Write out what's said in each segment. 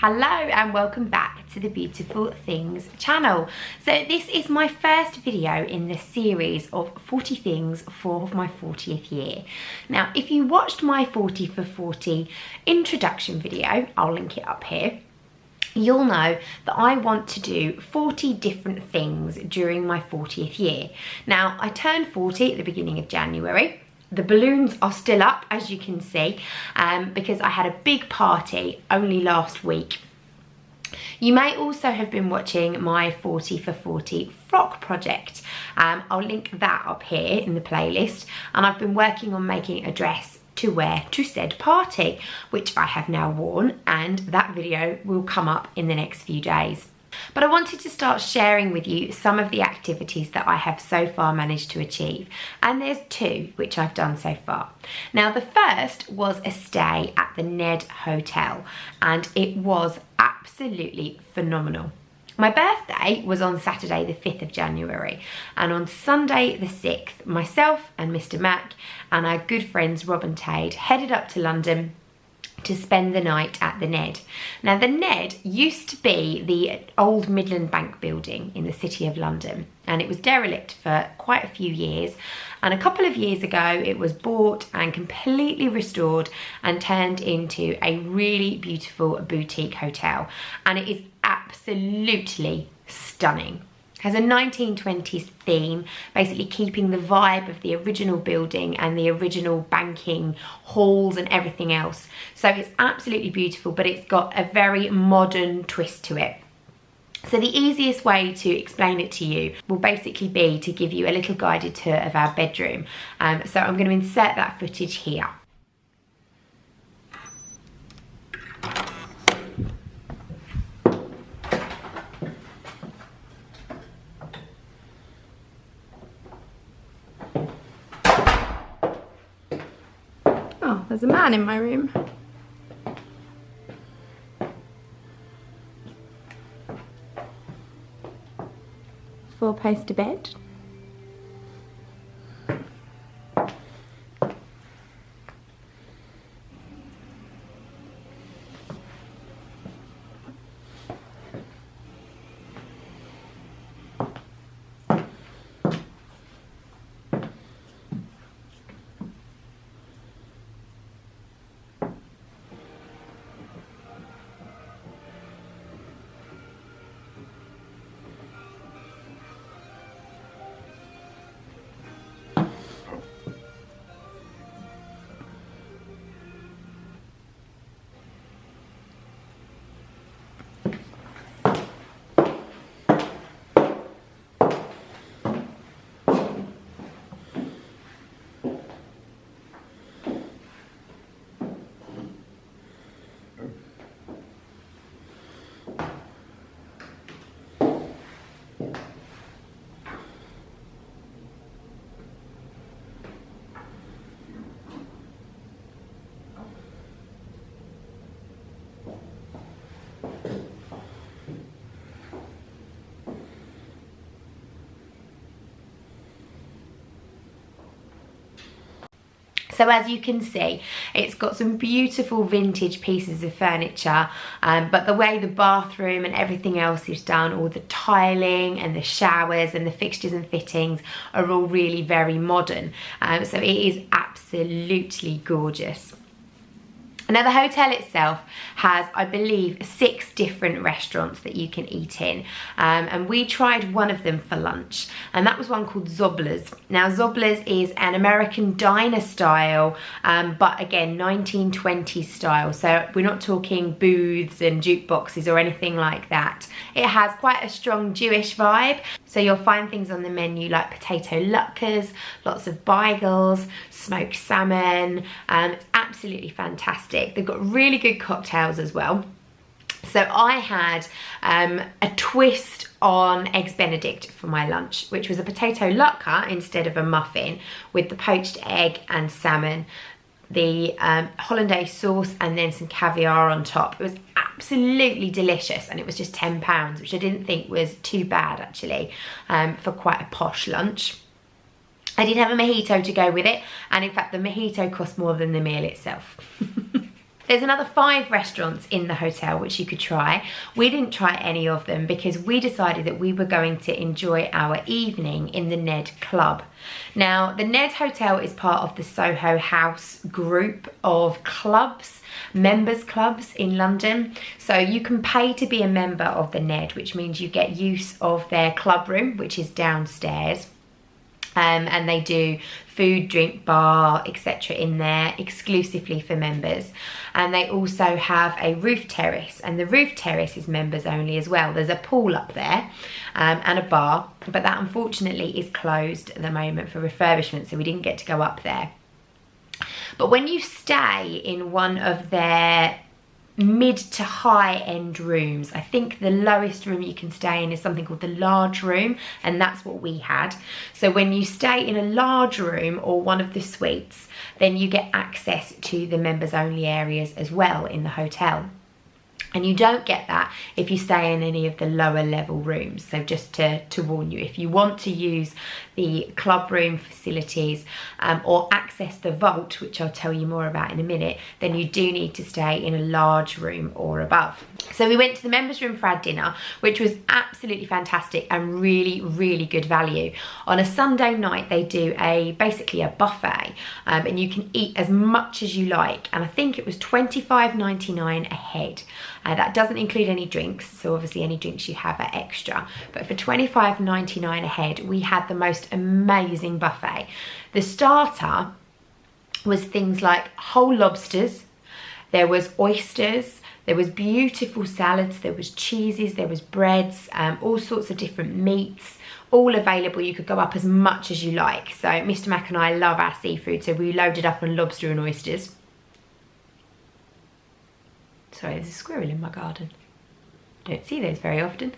Hello and welcome back to the Beautiful Things channel. So this is my first video in this series of 40 things for my 40th year. Now, if you watched my 40 for 40 introduction video, I'll link it up here, you'll know that I want to do 40 different things during my 40th year. Now, I turned 40 at the beginning of January. The balloons are still up, as you can see, because I had a big party only last week. You may also have been watching my 40 for 40 frock project. I'll link that up here in the playlist. And I've been working on making a dress to wear to said party, which I have now worn, and that video will come up in the next few days. But I wanted to start sharing with you some of the activities that I have so far managed to achieve. And there's two which I've done so far. Now, the first was a stay at the Ned Hotel, and it was absolutely phenomenal. My birthday was on Saturday the 5th of January, and on Sunday the 6th, myself and Mr. Mac and our good friends Rob and Tade headed up to London to spend the night at the Ned. Now, the Ned used to be the old Midland Bank building in the City of London, and it was derelict for quite a few years. And a couple of years ago, it was bought and completely restored and turned into a really beautiful boutique hotel. And it is absolutely stunning. Has a 1920s theme, basically keeping the vibe of the original building and the original banking halls and everything else. So it's absolutely beautiful, but it's got a very modern twist to it. So the easiest way to explain it to you will basically be to give you a little guided tour of our bedroom. So I'm going to insert that footage here. Oh, there's a man in my room. Four-poster bed. So as you can see, it's got some beautiful vintage pieces of furniture, but the way the bathroom and everything else is done, all the tiling and the showers and the fixtures and fittings are all really very modern. So it is absolutely gorgeous. Now, the hotel itself has, I believe, 6 different restaurants that you can eat in. And we tried one of them for lunch, and that was one called Zobler's. Now, Zobler's is an American diner style, but again, 1920s style. So we're not talking booths and jukeboxes or anything like that. It has quite a strong Jewish vibe. So you'll find things on the menu like potato latkes, lots of bagels, smoked salmon. It's absolutely fantastic. They've got really good cocktails as well. So I had a twist on Eggs Benedict for my lunch, which was a potato latke instead of a muffin with the poached egg and salmon, the hollandaise sauce, and then some caviar on top. It was absolutely delicious, and it was just £10, which I didn't think was too bad actually, for quite a posh lunch. I did have a mojito to go with it, and in fact the mojito cost more than the meal itself. There's another 5 restaurants in the hotel which you could try. We didn't try any of them because we decided that we were going to enjoy our evening in the Ned Club. Now, the Ned Hotel is part of the Soho House group of clubs, members clubs in London. So you can pay to be a member of the Ned, which means you get use of their club room, which is downstairs. And they do food, drink, bar, etc. in there exclusively for members. And they also have a roof terrace, and the roof terrace is members only as well. There's a pool up there and a bar, but that unfortunately is closed at the moment for refurbishment, so we didn't get to go up there. But when you stay in one of their mid to high end rooms, I think the lowest room you can stay in is something called the large room, and that's what we had. So when you stay in a large room or one of the suites, then you get access to the members only areas as well in the hotel. And you don't get that if you stay in any of the lower level rooms. So just to warn you, if you want to use the club room facilities or access the vault, which I'll tell you more about in a minute, then you do need to stay in a large room or above. So we went to the members room for our dinner, which was absolutely fantastic and really, really good value. On a Sunday night, they do basically a buffet, and you can eat as much as you like. And I think it was £25.99 a head. That doesn't include any drinks, so obviously any drinks you have are extra. But for £25.99 a head, we had the most amazing buffet. The starter was things like whole lobsters, there was oysters, there was beautiful salads, there was cheeses, there was breads, all sorts of different meats, all available. You could go up as much as you like. So Mr. Mac and I love our seafood, so we loaded up on lobster and oysters. Sorry, there's a squirrel in my garden. Don't see those very often.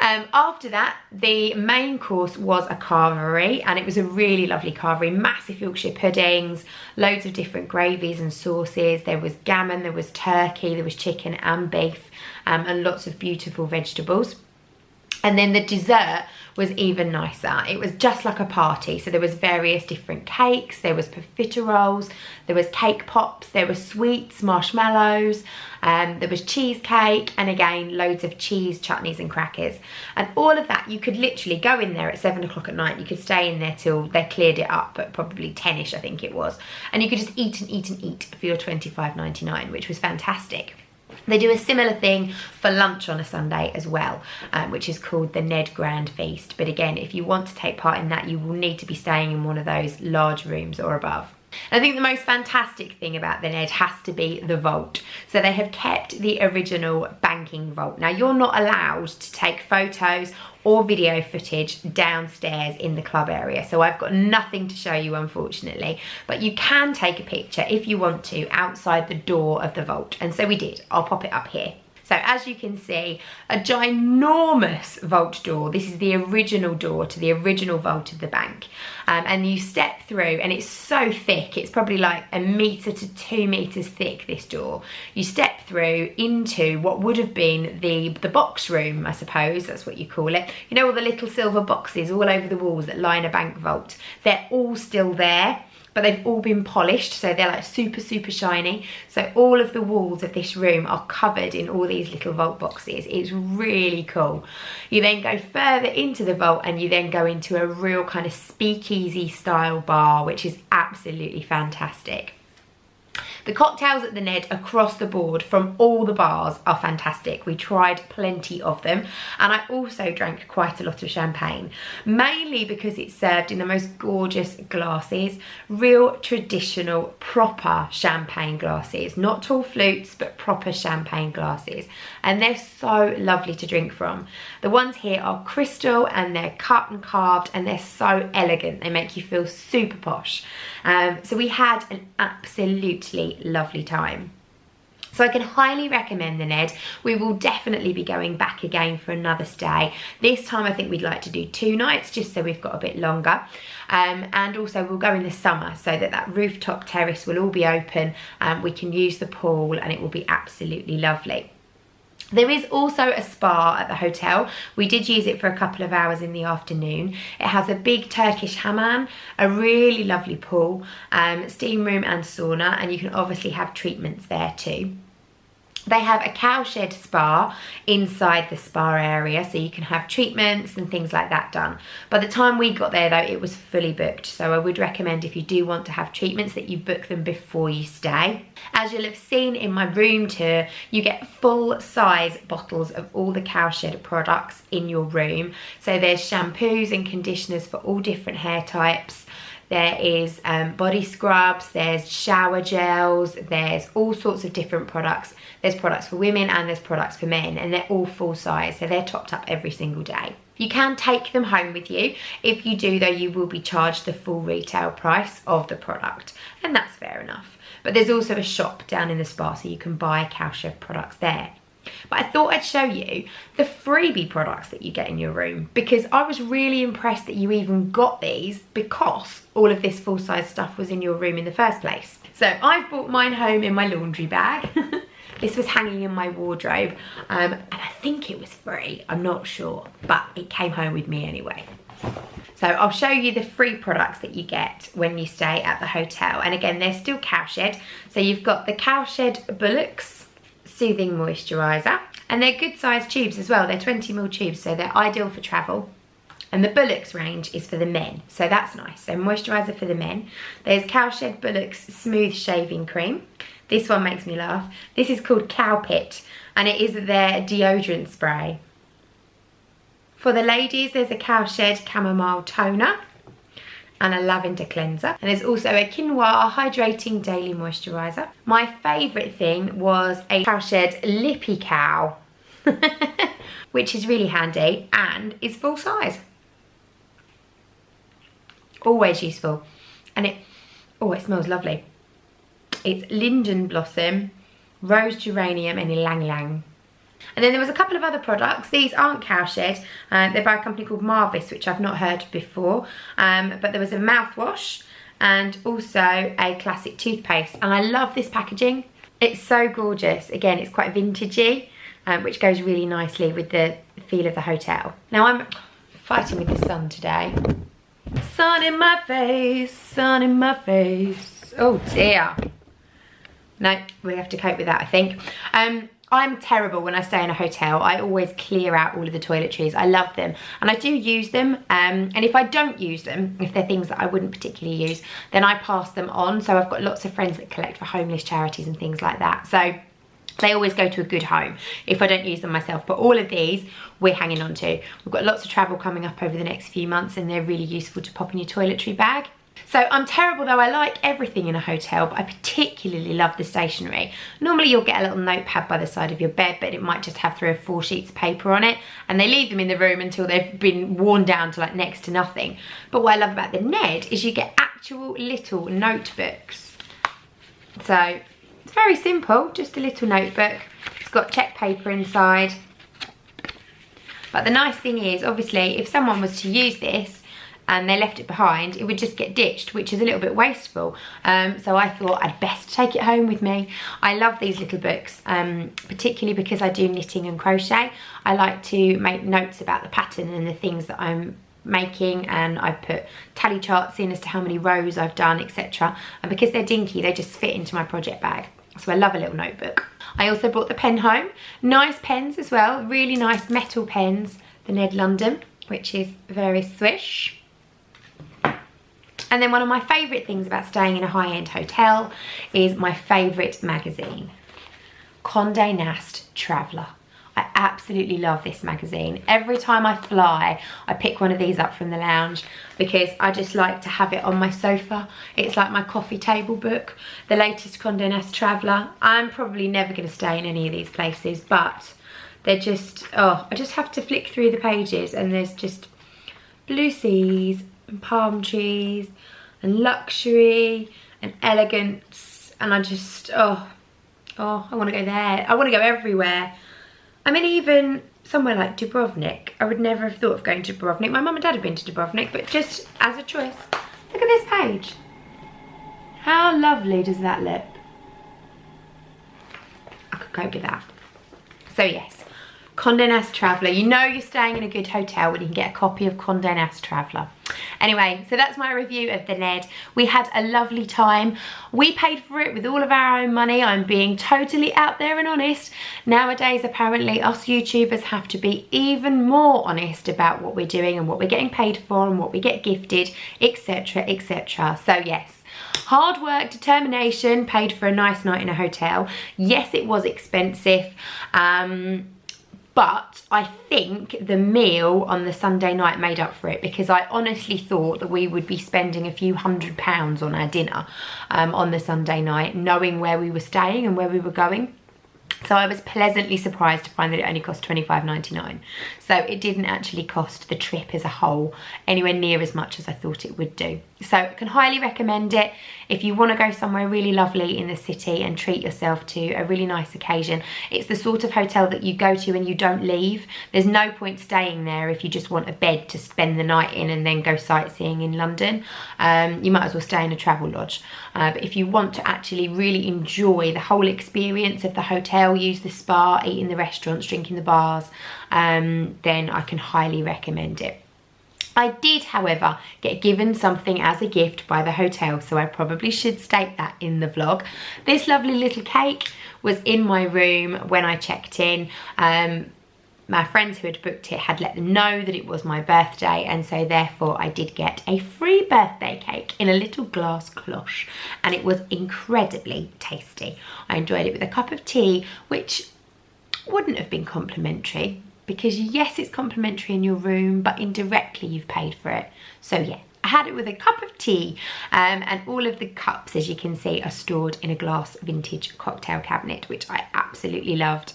After that, the main course was a carvery, and it was a really lovely carvery. Massive Yorkshire puddings, loads of different gravies and sauces. There was gammon, there was turkey, there was chicken and beef, and lots of beautiful vegetables. And then the dessert was even nicer. It was just like a party. So there was various different cakes, there was profiteroles, there was cake pops, there were sweets, marshmallows, there was cheesecake, and again, loads of cheese, chutneys and crackers. And all of that, you could literally go in there at 7 o'clock at night. You could stay in there till they cleared it up at probably 10ish, I think it was. And you could just eat and eat and eat for your £25.99, which was fantastic. They do a similar thing for lunch on a Sunday as well, which is called the Ned Grand Feast. But again, if you want to take part in that, you will need to be staying in one of those large rooms or above. I think the most fantastic thing about the Ned has to be the vault. So they have kept the original banking vault. Now, you're not allowed to take photos or video footage downstairs in the club area, so I've got nothing to show you, unfortunately, but you can take a picture if you want to outside the door of the vault, and so we did. I'll pop it up here. So as you can see, a ginormous vault door. This is the original door to the original vault of the bank. And you step through, and it's so thick. It's probably like 1 metre to 2 metres thick, this door. You step through into what would have been the box room, I suppose. That's what you call it. You know, all the little silver boxes all over the walls that line a bank vault. They're all still there, but they've all been polished, so they're like super, super shiny. So all of the walls of this room are covered in all these little vault boxes. It's really cool. You then go further into the vault, and you then go into a real kind of speakeasy style bar, which is absolutely fantastic. The cocktails at the Ned across the board from all the bars are fantastic. We tried plenty of them, and I also drank quite a lot of champagne, mainly because it's served in the most gorgeous glasses, real traditional proper champagne glasses, not tall flutes but proper champagne glasses, and they're so lovely to drink from. The ones here are crystal, and they're cut and carved, and they're so elegant. They make you feel super posh. So we had an absolutely lovely time. So I can highly recommend the Ned. We will definitely be going back again for another stay. This time I think we'd like to do 2 nights, just so we've got a bit longer. And also we'll go in the summer, so that rooftop terrace will all be open, we can use the pool, and it will be absolutely lovely. There is also a spa at the hotel. We did use it for a couple of hours in the afternoon. It has a big Turkish hammam, a really lovely pool, steam room and sauna, and you can obviously have treatments there too. They have a cowshed spa inside the spa area, so you can have treatments and things like that done. By the time we got there though, it was fully booked, so I would recommend if you do want to have treatments that you book them before you stay. As you'll have seen in my room tour, you get full-size bottles of all the cowshed products in your room. So there's shampoos and conditioners for all different hair types. There is body scrubs, there's shower gels, there's all sorts of different products. There's products for women and there's products for men, and they're all full size, so they're topped up every single day. You can take them home with you. If you do though, you will be charged the full retail price of the product, and that's fair enough. But there's also a shop down in the spa, so you can buy cowshed products there. But I thought I'd show you the freebie products that you get in your room, because I was really impressed that you even got these because all of this full-size stuff was in your room in the first place. So I've brought mine home in my laundry bag. This was hanging in my wardrobe, and I think it was free, I'm not sure, but it came home with me anyway. So I'll show you the free products that you get when you stay at the hotel. And again, they're still cowshed. So you've got the cowshed Bullocks Soothing Moisturiser, and they're good sized tubes as well. They're 20ml tubes, so they're ideal for travel. And the Bullocks range is for the men, so that's nice. So moisturiser for the men. There's cowshed Bullocks Smooth Shaving Cream. This one makes me laugh. This is called Cow Pit, and it is their deodorant spray. For the ladies, there's a cowshed Chamomile Toner and a lavender cleanser. And there's also a quinoa hydrating daily moisturiser. My favourite thing was a cowshed Lippy Cow, which is really handy and is full size. Always useful. And it smells lovely. It's linden blossom, rose geranium and ylang ylang. And then there was a couple of other products. These aren't cowshed. They're by a company called Marvis, which I've not heard before. But there was a mouthwash and also a classic toothpaste. And I love this packaging. It's so gorgeous. Again, it's quite vintagey, which goes really nicely with the feel of the hotel. Now I'm fighting with the sun today. Sun in my face, sun in my face. Oh dear. No, we have to cope with that, I think. I'm terrible when I stay in a hotel. I always clear out all of the toiletries. I love them and I do use them, and if I don't use them, if they're things that I wouldn't particularly use, then I pass them on. So I've got lots of friends that collect for homeless charities and things like that, so they always go to a good home if I don't use them myself. But all of these we're hanging on to. We've got lots of travel coming up over the next few months, and they're really useful to pop in your toiletry bag. So I'm terrible though, I like everything in a hotel, but I particularly love the stationery. Normally you'll get a little notepad by the side of your bed, but it might just have 3 or 4 sheets of paper on it, and they leave them in the room until they've been worn down to like next to nothing. But what I love about the Ned is you get actual little notebooks. So it's very simple, just a little notebook. It's got check paper inside. But the nice thing is, obviously, if someone was to use this and they left it behind, it would just get ditched, which is a little bit wasteful. So I thought I'd best take it home with me. I love these little books, particularly because I do knitting and crochet. I like to make notes about the pattern and the things that I'm making, and I put tally charts in as to how many rows I've done, etc. And because they're dinky, they just fit into my project bag. So I love a little notebook. I also brought the pen home. Nice pens as well, really nice metal pens. The NED London, which is very swish. And then one of my favourite things about staying in a high-end hotel is my favourite magazine, Condé Nast Traveller. I absolutely love this magazine. Every time I fly, I pick one of these up from the lounge because I just like to have it on my sofa. It's like my coffee table book, the latest Condé Nast Traveller. I'm probably never going to stay in any of these places, but they're just, oh, I just have to flick through the pages and there's just blue seas and palm trees and luxury and elegance, and I just, oh, I want to go there. I want to go everywhere. I mean, even somewhere like Dubrovnik, I would never have thought of going to Dubrovnik. My mum and dad have been to Dubrovnik, but just as a choice. Look at this page. How lovely does that look? I could cope with that. So yes, Condé Nast Traveller. You know you're staying in a good hotel when you can get a copy of Condé Nast Traveller. Anyway, so that's my review of the Ned. We had a lovely time. We paid for it with all of our own money. I'm being totally out there and honest. Nowadays, apparently, us YouTubers have to be even more honest about what we're doing and what we're getting paid for and what we get gifted, etc, etc. So yes. Hard work, determination, paid for a nice night in a hotel. Yes, it was expensive. But I think the meal on the Sunday night made up for it, because I honestly thought that we would be spending a few £100s on our dinner on the Sunday night, knowing where we were staying and where we were going. So I was pleasantly surprised to find that it only cost £25.99. So it didn't actually cost the trip as a whole anywhere near as much as I thought it would do. So I can highly recommend it if you want to go somewhere really lovely in the city and treat yourself to a really nice occasion. It's the sort of hotel that you go to and you don't leave. There's no point staying there if you just want a bed to spend the night in and then go sightseeing in London. You might as well stay in a travel lodge. But if you want to actually really enjoy the whole experience of the hotel, use the spa, eat in the restaurants, drink in the bars, then I can highly recommend it. I did, however, get given something as a gift by the hotel, so I probably should state that in the vlog. This lovely little cake was in my room when I checked in. My friends who had booked it had let them know that it was my birthday, and so therefore I did get a free birthday cake in a little glass cloche, and it was incredibly tasty. I enjoyed it with a cup of tea, which wouldn't have been complimentary, because yes, it's complimentary in your room, but indirectly you've paid for it. So yeah, I had it with a cup of tea, and all of the cups, as you can see, are stored in a glass vintage cocktail cabinet, which I absolutely loved.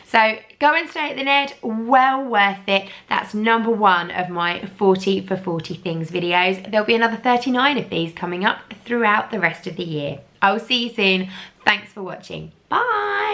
So go and stay at the Ned, well worth it. That's #1 of my 40 for 40 things videos. There'll be another 39 of these coming up throughout the rest of the year. I'll see you soon. Thanks for watching. Bye.